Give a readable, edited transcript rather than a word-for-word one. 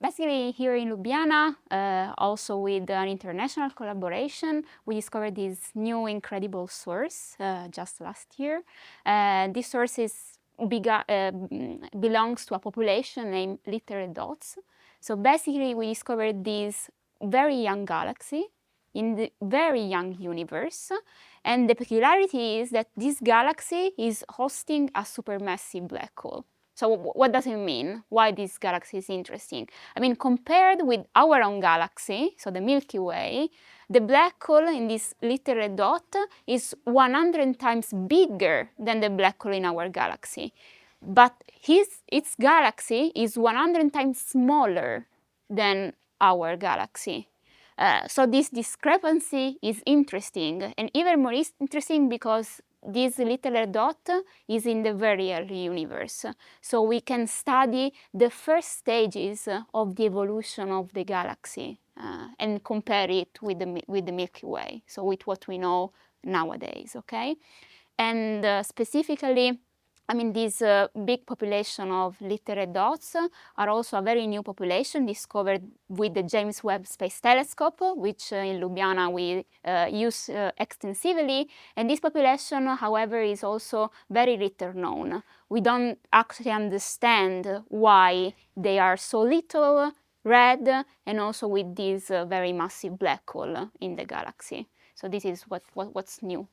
Basically, here in Ljubljana, also with an international collaboration, we discovered this new incredible source just last year. This source belongs to a population named little dots. So basically, we discovered this very young galaxy in the very young universe. And the peculiarity is that this galaxy is hosting a supermassive black hole. So what does it mean? Why this galaxy is interesting? I mean, compared with our own galaxy, so the Milky Way, the black hole in this little red dot is 100 times bigger than the black hole in our galaxy. But its galaxy is 100 times smaller than our galaxy. So this discrepancy is interesting, and even more interesting because this little red dot is in the very early universe. So we can study the first stages of the evolution of the galaxy and compare it with the Milky Way, so with what we know nowadays, okay? And specifically, I mean, this big population of little red dots are also a very new population discovered with the James Webb Space Telescope, which in Ljubljana we use extensively. And this population, however, is also very little known. We don't actually understand why they are so little, red, and also with this very massive black hole in the galaxy. So this is what's new.